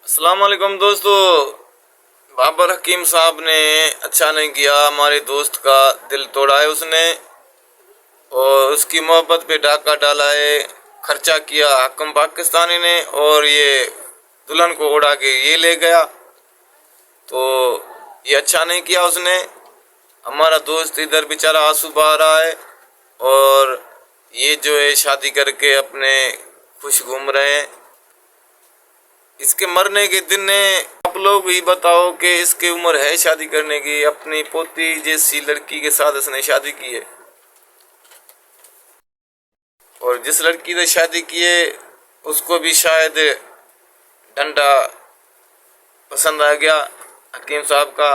अस्सलाम वालेकुम दोस्तों। बाबर हकीम साहब ने अच्छा नहीं किया, हमारे दोस्त का दिल तोड़ा है उसने और उसकी मोहब्बत पे डाका डाला है। खर्चा किया हकम पाकिस्तानी ने और ये दुल्हन को उड़ा के ये ले गया, तो ये अच्छा नहीं किया उसने। हमारा दोस्त इधर बेचारा आंसू बहा रहा है और ये जो है शादी करके अपने खुश घूम रहे हैं। इसके मरने के दिन ने आप लोग ही बताओ कि इसकी उम्र है शादी करने की। अपनी पोती जैसी लड़की के साथ इसने शादी की है और जिस लड़की से शादी की है उसको भी शायद डंडा पसंद आ गया हकीम साहब का।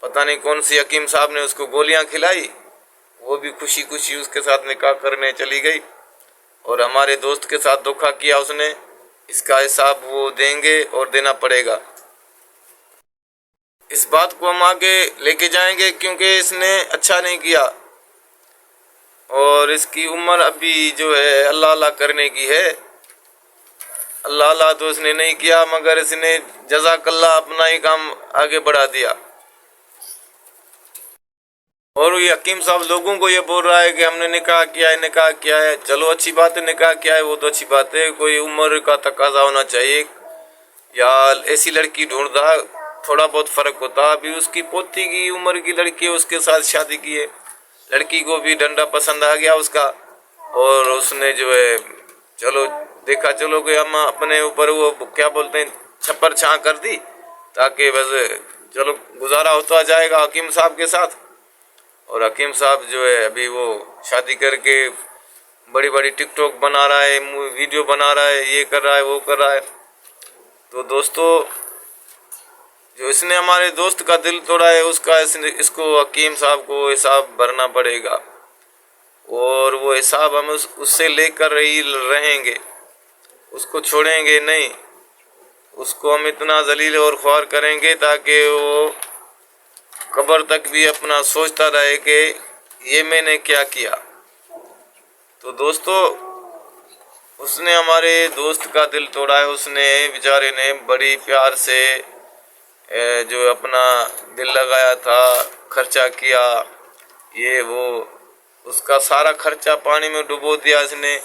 पता नहीं कौन सी हकीम साहब ने उसको गोलियां खिलाई, वो भी खुशी खुशी उसके साथ निकाह करने चली गई और हमारे दोस्त के साथ धोखा किया उसने। इसका हिसाब वो देंगे और देना पड़ेगा। इस बात को हम आगे लेके जाएंगे क्योंकि इसने अच्छा नहीं किया और इसकी उम्र अभी जो है अल्लाह अल्लाह करने की है। अल्लाह अल्लाह तो इसने नहीं किया मगर इसने जज़ाकल्लाह अपना ही काम आगे बढ़ा दिया। और ये हकीम साहब लोगों को ये बोल रहा है कि हमने निकाह किया है, निकाह किया है। चलो अच्छी बात है, निकाह किया है वो तो अच्छी बात है। कोई उम्र का तकाजा होना चाहिए या ऐसी लड़की ढूंढता थोड़ा बहुत फर्क होता। अभी उसकी पोती की उम्र की लड़की है, उसके साथ शादी की है। लड़की को भी डंडा पसंद आ गया उसका और उसने जो है चलो देखा चलो कि हम अपने ऊपर वो क्या बोलते हैं छप्पर छां कर दी ताकि बस चलो गुजारा होता जाएगा हकीम साहब के साथ। और हकीम साहब जो है अभी वो शादी करके बड़ी बड़ी टिकटॉक बना रहा है, वीडियो बना रहा है, ये कर रहा है वो कर रहा है। तो दोस्तों जो इसने हमारे दोस्त का दिल तोड़ा है उसका इसको हकीम साहब को हिसाब भरना पड़ेगा और वो हिसाब हम उससे लेकर ही रहेंगे, उसको छोड़ेंगे नहीं। उसको हम इतना जलील और ख्वार करेंगे ताकि वो कब्र तक भी अपना सोचता रहे कि ये मैंने क्या किया। तो दोस्तों उसने हमारे दोस्त का दिल तोड़ा है। उसने बेचारे ने बड़ी प्यार से जो अपना दिल लगाया था, खर्चा किया, ये वो उसका सारा खर्चा पानी में डुबो दिया इसने।